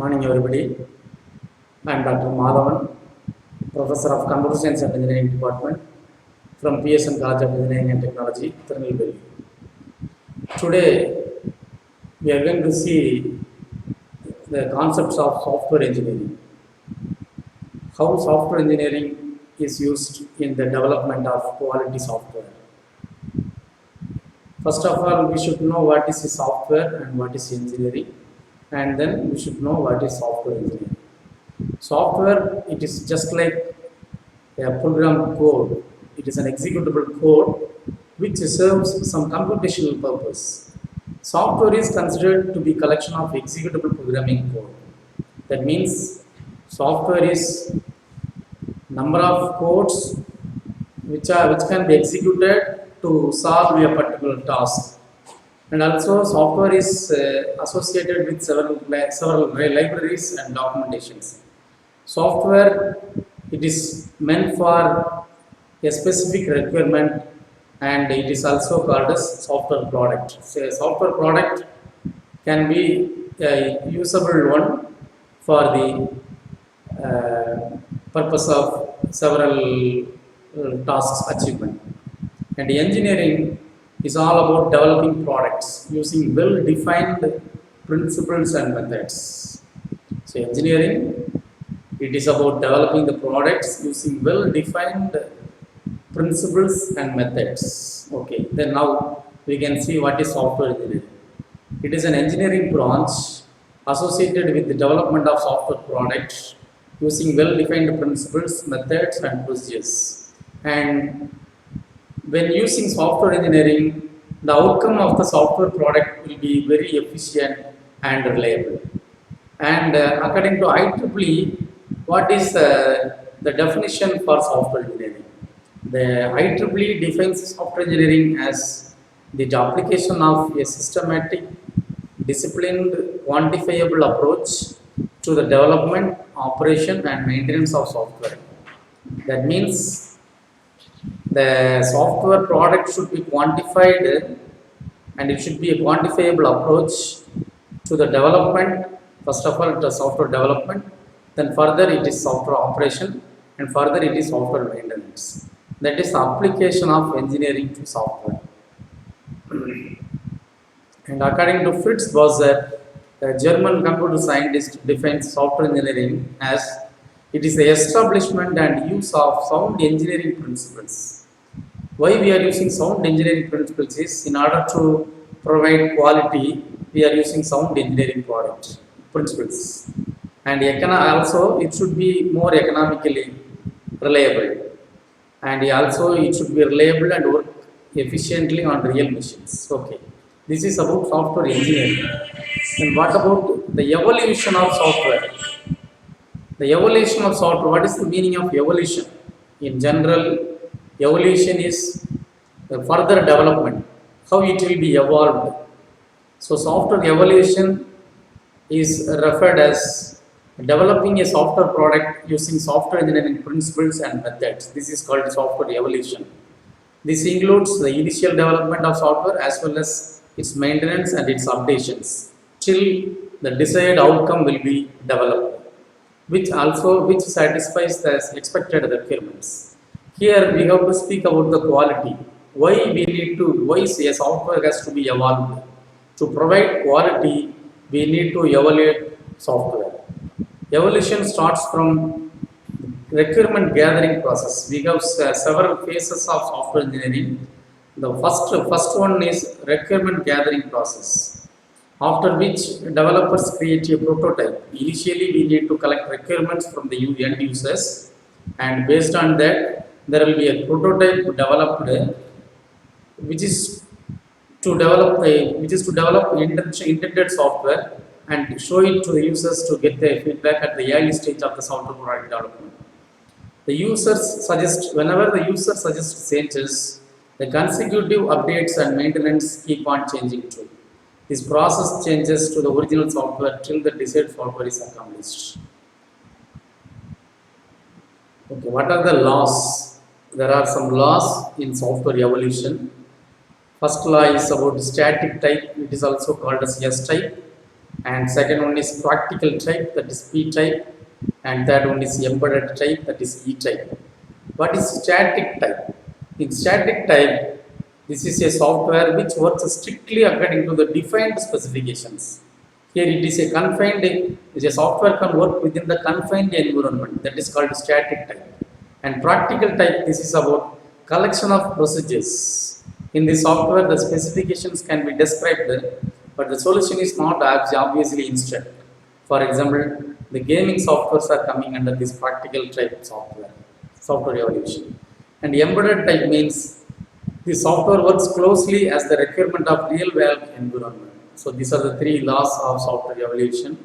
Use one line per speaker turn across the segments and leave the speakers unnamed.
Morning everybody. I am Dr. Madhavan, Professor of Computer Science and Engineering Department from PSN College of Engineering and Technology, Tirunelveli. Today we are going to see the concepts of software engineering. How software engineering is used in the development of quality software. First of all, we should know what is software and what is engineering, and then we should know what is software engineering. Software, it is just like a program code. It is an executable code which serves some computational purpose. Software is considered to be collection of executable programming code. That means software is number of codes which can be executed to solve a particular task. And also software is associated with several libraries and documentations. Software, it is meant for a specific requirement, and it is also called as software product. So a software product can be a usable one for the purpose of several tasks achievement. And engineering is all about developing products using well-defined principles and methods. So engineering, it is about developing the products using well-defined principles and methods. Okay, then now we can see what is software engineering. It is an engineering branch associated with the development of software products using well-defined principles, methods and procedures. And when using software engineering, the outcome of the software product will be very efficient and reliable. And according to IEEE, what is the definition for software engineering? The IEEE defines software engineering as the application of a systematic, disciplined, quantifiable approach to the development, operation and maintenance of software. That means the software product should be quantified, and it should be a quantifiable approach to the development. First of all, it is software development, then further it is software operation, and further it is software maintenance. That is the application of engineering to software. And according to Fritz Bowser, a German computer scientist, defines software engineering as it is the establishment and use of sound engineering principles. Why we are using sound engineering principles is in order to provide quality, we are using sound engineering principles. And also it should be more economically reliable. And also it should be reliable and work efficiently on real machines. Okay, this is about software engineering. And what about the evolution of software? The evolution of software, what is the meaning of evolution? In general, evolution is the further development, how it will be evolved. So software evolution is referred as developing a software product using software engineering principles and methods. This is called software evolution. This includes the initial development of software as well as its maintenance and its updations till the desired outcome will be developed, which satisfies the expected requirements. Here we have to speak about the quality. Why a software has to be evolved? To provide quality, we need to evaluate software. Evolution starts from requirement gathering process. We have several phases of software engineering. The first one is requirement gathering process, after which developers create a prototype. Initially, we need to collect requirements from the end users, and based on that, there will be a prototype developed, which is to develop intended software and show it to the users to get their feedback at the early stage of the software product development. Whenever the user suggests changes, the consecutive updates and maintenance keep on changing too. This process changes to the original software till the desired software is accomplished. Okay, what are the laws? There are some laws in software evolution. First law is about static type. It is also called as S type. and second one is practical type, that is P type, and third one is embedded type, that is E type. What is static type? In static type, this is a software which works strictly according to the defined specifications. Here it is a confined, a software can work within the confined environment, that is called static type. And practical type, this is about collection of procedures. In the software, the specifications can be described, but the solution is not obviously instant. For example, the gaming softwares are coming under this practical type software evolution. And embedded type means the software works closely as the requirement of real world environment. So these are the three laws of software evolution.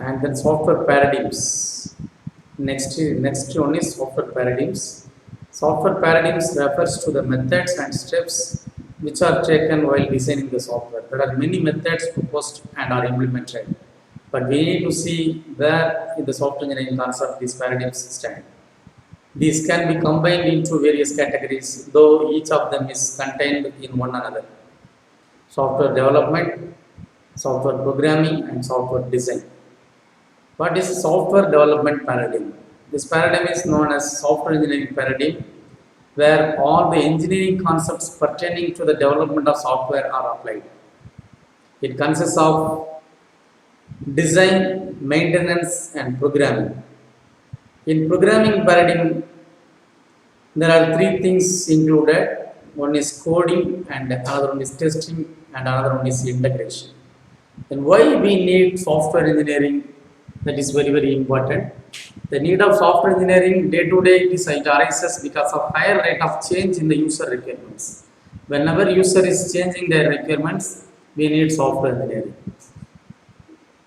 And then software paradigms. Next one is software paradigms. Software paradigms refers to the methods and steps which are taken while designing the software. There are many methods proposed and are implemented, but we need to see where in the software engineering concept these paradigms stand. These can be combined into various categories, though each of them is contained in one another. Software development, software programming, and software design. What is software development paradigm? This paradigm is known as software engineering paradigm, where all the engineering concepts pertaining to the development of software are applied. It consists of design, maintenance, and programming. In programming paradigm, there are three things included. One is coding, and another one is testing, and another one is integration. Then why we need software engineering? That is very, very important. The need of software engineering day to day it arises because of higher rate of change in the user requirements. Whenever user is changing their requirements, we need software engineering.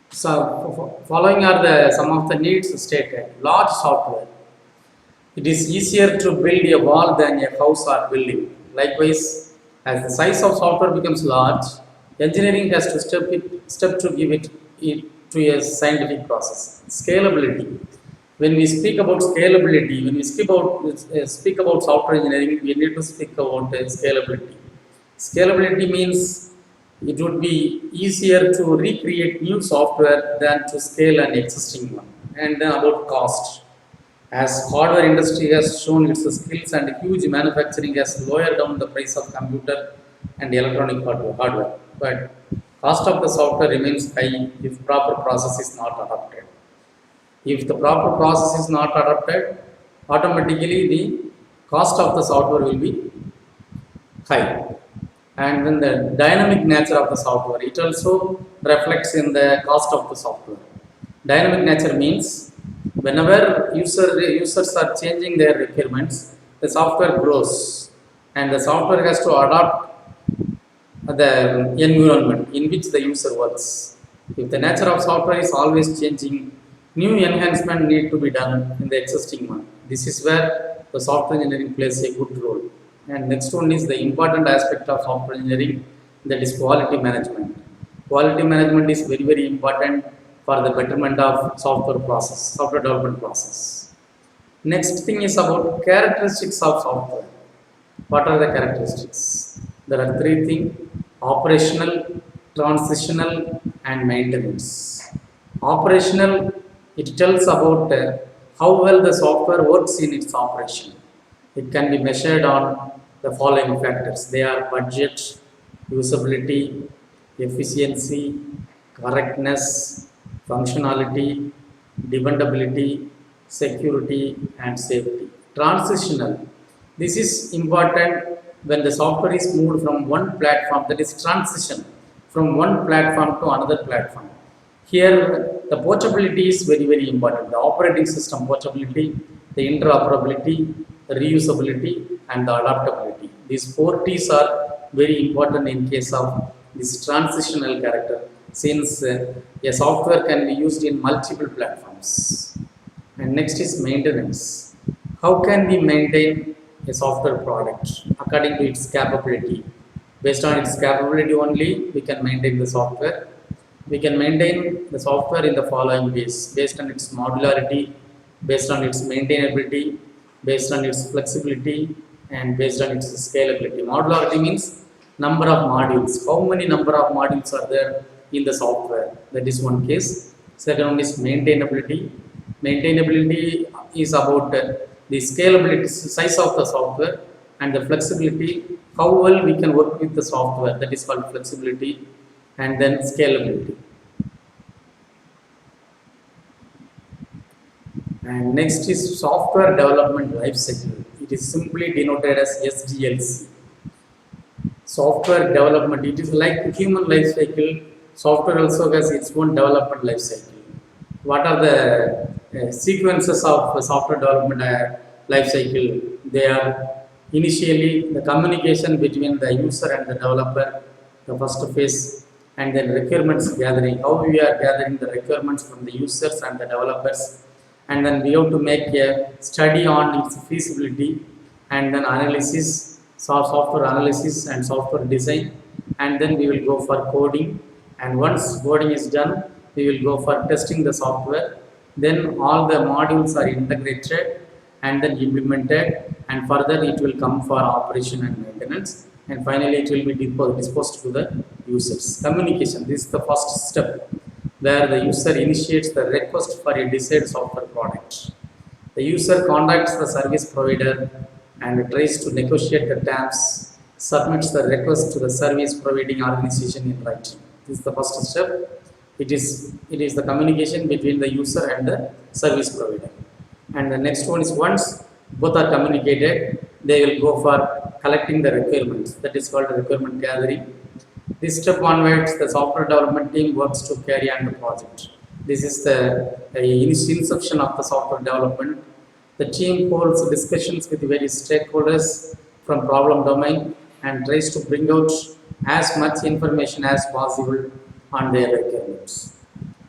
So following are some of the needs stated. Large software. It is easier to build a wall than a house or building. Likewise, as the size of software becomes large, engineering has to step to give it to a scientific process. Scalability. When we speak about scalability, when we speak about software engineering, we need to speak about scalability. Scalability means it would be easier to recreate new software than to scale an existing one. And then about cost. As hardware industry has shown its skills and huge manufacturing has lowered down the price of computer and electronic hardware. But cost of the software remains high if proper process is not adopted. If the proper process is not adopted, automatically the cost of the software will be high. And then the dynamic nature of the software, it also reflects in the cost of the software. Dynamic nature means whenever users are changing their requirements, the software grows and the software has to adapt the environment in which the user works. If the nature of software is always changing, new enhancement need to be done in the existing one. This is where the software engineering plays a good role. And next one is the important aspect of software engineering, that is quality management. Quality management is very, very important for the betterment of software development process. Next thing is about characteristics of software. What are the characteristics? There are three things: operational, transitional, and maintenance. Operational, it tells about how well the software works in its operation. It can be measured on the following factors. They are budget, usability, efficiency, correctness, functionality, dependability, security, and safety. Transitional. This is important when the software is moved from one platform, that is transition from one platform to another platform. Here the portability is very, very important. The operating system portability, the interoperability, the reusability, and the adaptability. These four T's are very important in case of this transitional character, since a software can be used in multiple platforms. And next is maintenance. How can we maintain a software product? According to its capability. Based on its capability only, we can maintain the software. We can maintain the software in the following ways: based on its modularity, based on its maintainability, based on its flexibility, and based on its scalability. Modularity means number of modules. How many number of modules are there in the software? That is one case. Second one is maintainability. Maintainability is about the scalability, size of the software, and the flexibility, how well we can work with the software. That is called flexibility. And then scalability. And next is software development life cycle. It is simply denoted as SDLC. Software development, it is like human life cycle. Software also has its own development life cycle. What are the sequences of software development life cycle? They are initially the communication between the user and the developer, the first phase, and then requirements gathering, how we are gathering the requirements from the users and the developers, and then we have to make a study on its feasibility, and then analysis, software analysis and software design, and then we will go for coding, and once coding is done, we will go for testing the software. Then all the modules are integrated and then implemented, and further it will come for operation and maintenance, and finally it will be disposed to the users. Communication, this is the first step where the user initiates the request for a desired software product. The user contacts the service provider and tries to negotiate the terms, submits the request to the service providing organization in writing. This is the first step. It is the communication between the user and the service provider. And the next one is once both are communicated, they will go for collecting the requirements. That is called requirement gathering. This step onwards, the software development team works to carry on the project. This is the inception of the software development. The team holds discussions with various stakeholders from problem domain and tries to bring out as much information as possible on their requirements.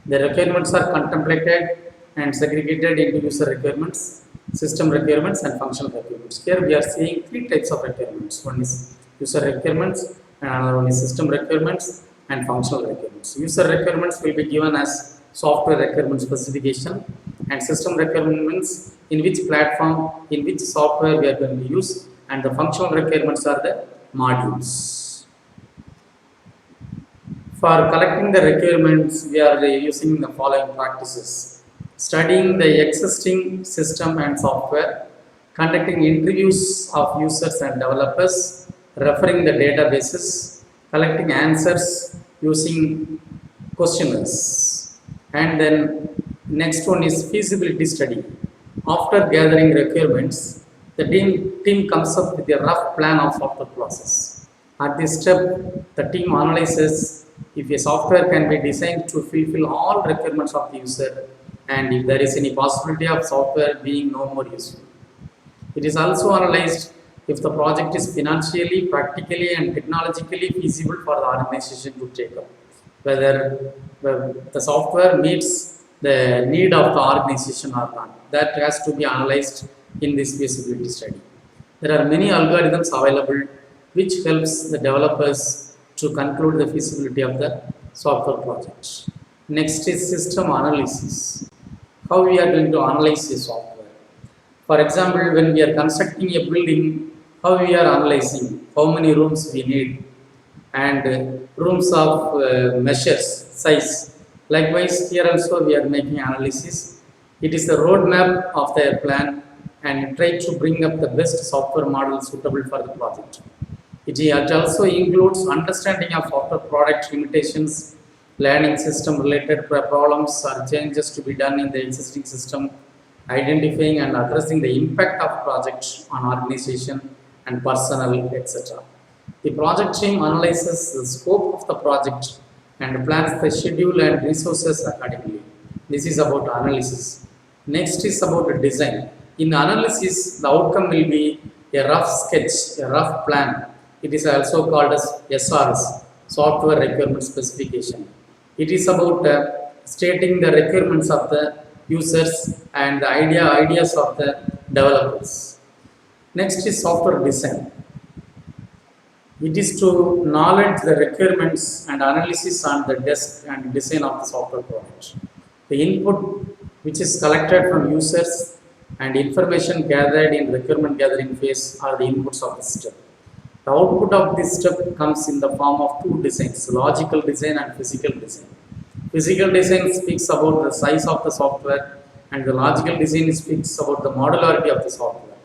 The requirements are contemplated and segregated into user requirements, system requirements, and functional requirements. Here we are seeing three types of requirements. One is user requirements, and another one is system requirements and functional requirements. User requirements will be given as software requirement specification, and system requirements in which platform, in which software we are going to use, and the functional requirements are the modules. For collecting the requirements, we are using the following practices: studying the existing system and software, conducting interviews of users and developers, referring the databases, collecting answers using questionnaires. And then next one is feasibility study. After gathering requirements, the team comes up with a rough plan of software process. At this step, the team analyzes if a software can be designed to fulfill all requirements of the user, and if there is any possibility of software being no more useful. It is also analyzed if the project is financially, practically, and technologically feasible for the organization to take up, whether the software meets the need of the organization or not. That has to be analyzed in this feasibility study. There are many algorithms available which helps the developers to conclude the feasibility of the software project. Next is system analysis. How we are going to analyze the software. For example, when we are constructing a building, how we are analyzing how many rooms we need, and rooms of measures, size. Likewise, here also we are making analysis. It is the roadmap of their plan and try to bring up the best software model suitable for the project. It also includes understanding of software product limitations, learning system related problems or changes to be done in the existing system, identifying and addressing the impact of project on organization and personnel, etc. The project team analyzes the scope of the project and plans the schedule and resources accordingly. This is about analysis. Next is about the design. In analysis, the outcome will be a rough sketch, a rough plan. It is also called as SRS, Software Requirement Specification. It is about stating the requirements of the users and the ideas of the developers. Next is software design. It is to knowledge the requirements and analysis on the desk and design of the software product. The input which is collected from users and information gathered in requirement gathering phase are the inputs of the step. The output of this step comes in the form of two designs, logical design and physical design. Physical design speaks about the size of the software and the logical design speaks about the modularity of the software.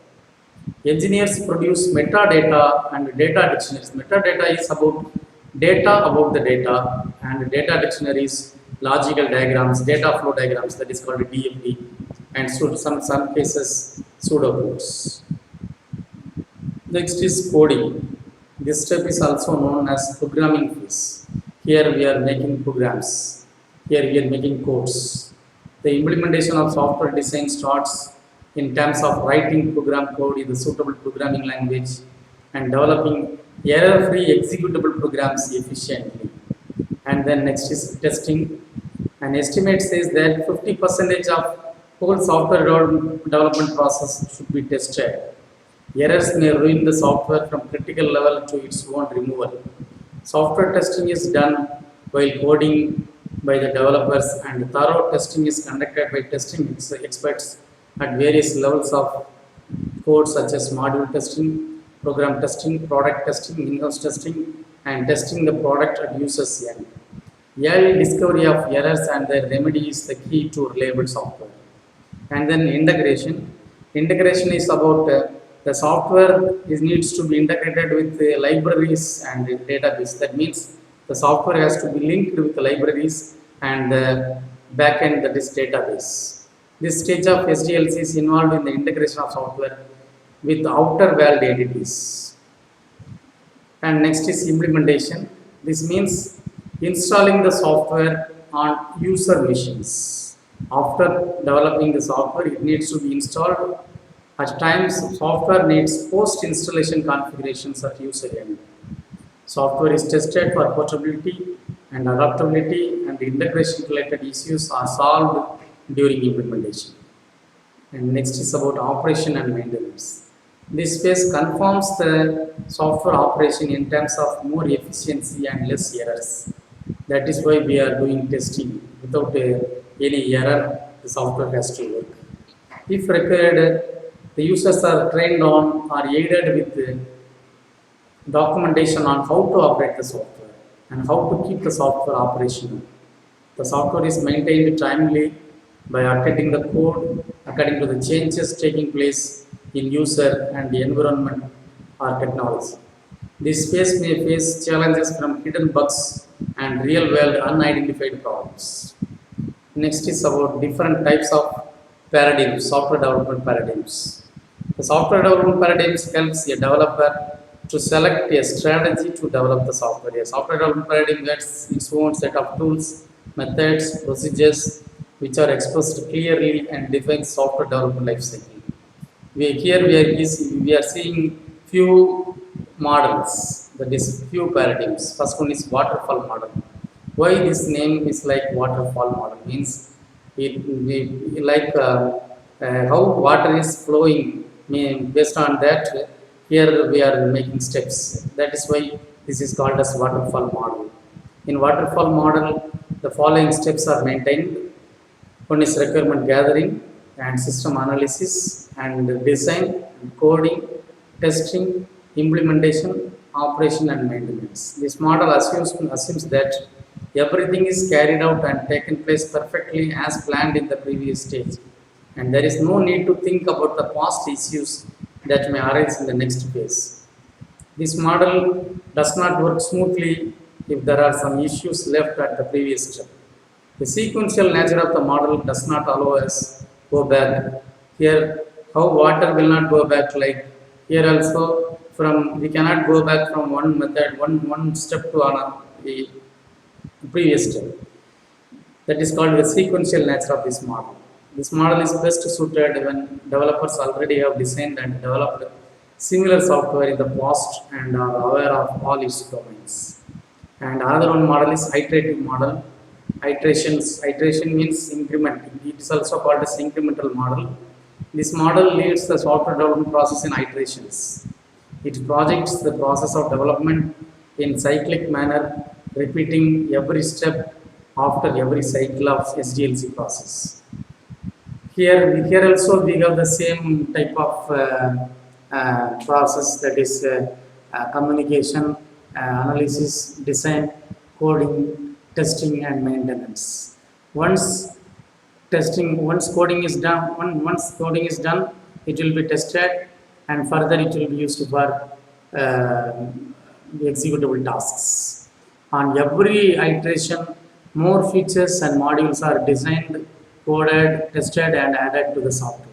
Engineers produce metadata and data dictionaries. Metadata is about the data, and data dictionaries, logical diagrams, data flow diagrams, that is called DFD, and so some cases pseudocodes. Next is coding. This step is also known as programming phase. Here we are making programs. Here we are making codes. The implementation of software design starts in terms of writing program code in the suitable programming language and developing error-free executable programs efficiently. And then next is testing. An estimate says that 50% of whole software development process should be tested. Errors may ruin the software from critical level to its own removal. Software testing is done while coding by the developers, and thorough testing is conducted by testing experts at various levels of code such as module testing, program testing, product testing, in-house testing, and testing the product at users end. Early discovery of errors and their remedy is the key to reliable software. And then integration. Integration is about the software needs to be integrated with libraries and database. That means the software has to be linked with the libraries and the backend, that is database. This stage of SDLC is involved in the integration of software with outer world entities. And next is implementation. This means installing the software on user machines. After developing the software, it needs to be installed. At times, software needs post-installation configurations at user end. Software is tested for portability and adaptability, and integration related issues are solved during implementation. And next is about operation and maintenance. This phase confirms the software operation in terms of more efficiency and less errors. That is why we are doing testing. Without any error, the software has to work. If required, the users are trained on or aided with documentation on how to operate the software and how to keep the software operational. The software is maintained timely by updating the code according to the changes taking place in user and the environment or technology. This phase may face challenges from hidden bugs and real-world unidentified problems. Next is about different types of paradigms, software development paradigms. The software development paradigms helps a developer to select a strategy to develop the software. A software development paradigm gets its own set of tools, methods, procedures, which are expressed clearly and define software development lifecycle. We are seeing few models, that is few paradigms. First one is waterfall model. Why this name is like waterfall model means how water is flowing. Based on that, here we are making steps. That is why this is called as waterfall model. In waterfall model, the following steps are maintained. One is requirement gathering and system analysis and design, and coding, testing, implementation, operation and maintenance. This model assumes that everything is carried out and taken place perfectly as planned in the previous stage, and there is no need to think about the past issues that may arise in the next phase. This model does not work smoothly if there are some issues left at the previous step. The sequential nature of the model does not allow us go back. Here, how water will not go back, like here also we cannot go back from one method, one step to another, the previous step. That is called the sequential nature of this model. This model is best suited when developers already have designed and developed similar software in the past and are aware of all its domains. And another one model is iterative model. Iteration means increment. It is also called as incremental model. This model leads the software development process in iterations. It projects the process of development in cyclic manner, repeating every step after every cycle of SDLC process. Here also we have the same type of process, that is communication, analysis, design, coding, testing, and maintenance. Once once coding is done, once coding is done, it will be tested, and further it will be used for the executable tasks. On every iteration, more features and modules are designed, coded, tested, and added to the software.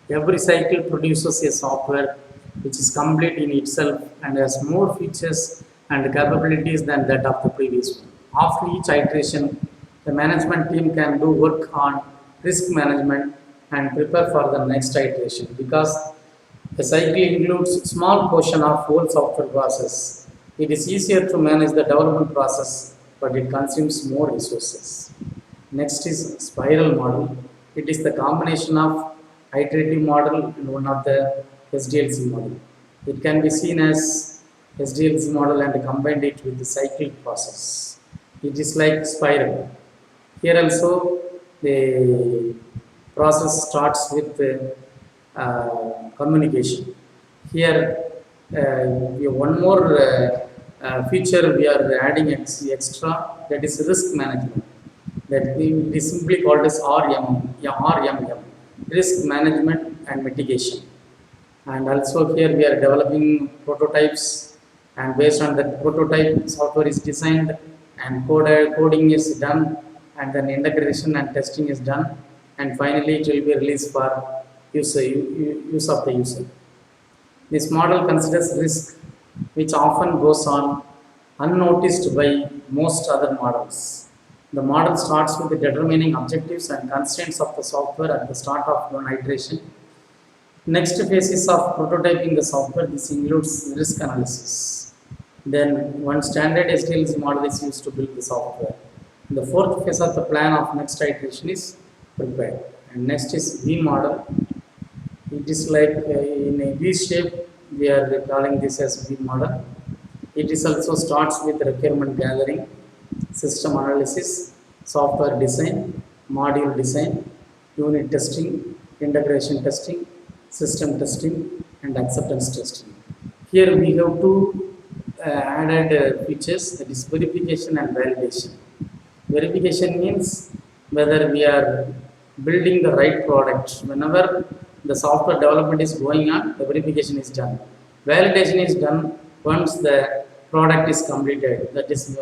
Every cycle produces a software which is complete in itself and has more features and capabilities than that of the previous one. After each iteration, the management team can do work on risk management and prepare for the next iteration, because the cycle includes small portion of whole software process. It is easier to manage the development process, but it consumes more resources. Next is spiral model. It is the combination of iterative model and one of the SDLC model. It can be seen as SDLC model and combined it with the cyclic process. It is like spiral. Here also the process starts with communication. Here we have one more feature we are adding extra, that is risk management. That it is simply called as RMM, risk management and mitigation. And also here we are developing prototypes, and based on that prototype, software is designed and coding is done, and then integration and testing is done, and finally it will be released for use of the user. This model considers risk which often goes on unnoticed by most other models. The model starts with determining objectives and constraints of the software at the start of one iteration. Next phase is of prototyping the software. This includes risk analysis. Then one standard SDLC model is used to build the software. The fourth phase of the plan of next iteration is prepared. And next is V model. It is like in a V shape, we are calling this as V model. It is also starts with requirement gathering, system analysis, software design, module design, unit testing, integration testing, system testing, and acceptance testing. Here we have two added features, that is verification and validation. Verification means whether we are building the right product. Whenever the software development is going on, the verification is done. Validation is done once the product is completed. That is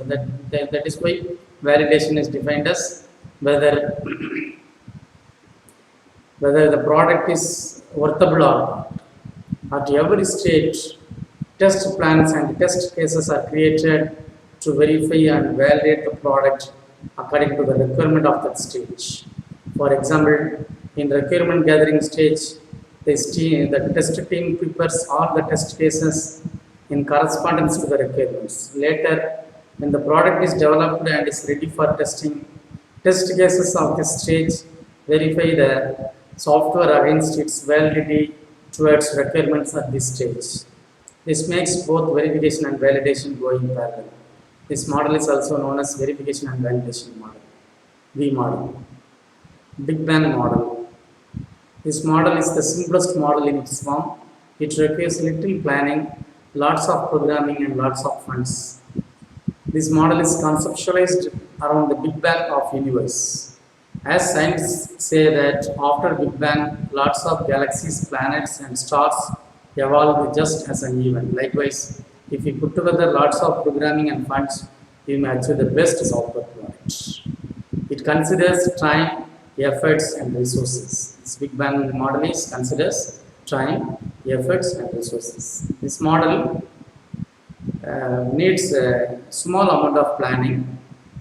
why validation is defined as whether the product is workable or not. At every stage, test plans and test cases are created to verify and validate the product according to the requirement of that stage. For example, in requirement gathering stage, the test team prepares all the test cases in correspondence to the requirements. Later, when the product is developed and is ready for testing, test cases of this stage verify the software against its validity towards requirements at this stage. This makes both verification and validation go in parallel. This model is also known as verification and validation model, V model. Big Bang model. This model is the simplest model in its form. It requires little planning, lots of programming, and lots of funds. This model is conceptualized around the Big Bang of universe. As scientists say that after Big Bang, lots of galaxies, planets, and stars evolve just as an event. Likewise, if we put together lots of programming and funds, we may achieve the best software product. It considers time, efforts, and resources. This Big Bang model considers time, efforts, and resources. This model needs a small amount of planning,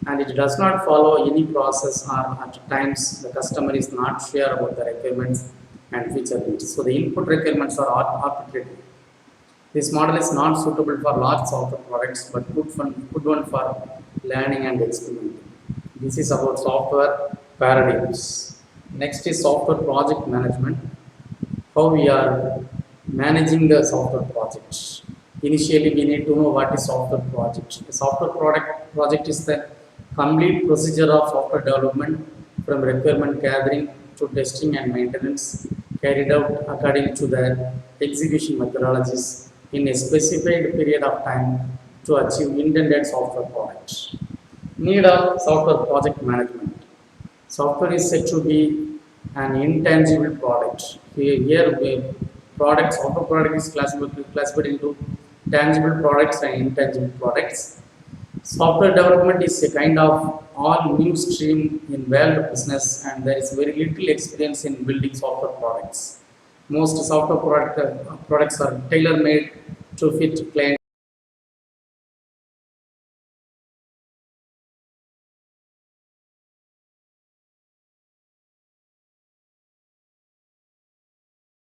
and it does not follow any process, or at times the customer is not sure about the requirements and feature needs. So the input requirements are arbitrary. This model is not suitable for large software products, but good one for learning and experimenting. This is about software paradigms. Next is software project management. How we are managing the software project. Initially, we need to know what is software project. The software project is the complete procedure of software development, from requirement gathering to testing and maintenance, carried out according to the execution methodologies in a specified period of time to achieve intended software product. Need of software project management. Software is said to be an intangible product. Software product is classified into tangible products and intangible products. Software development is a kind of all new stream in world business, and there is very little experience in building software products. Most software products are tailor-made to fit client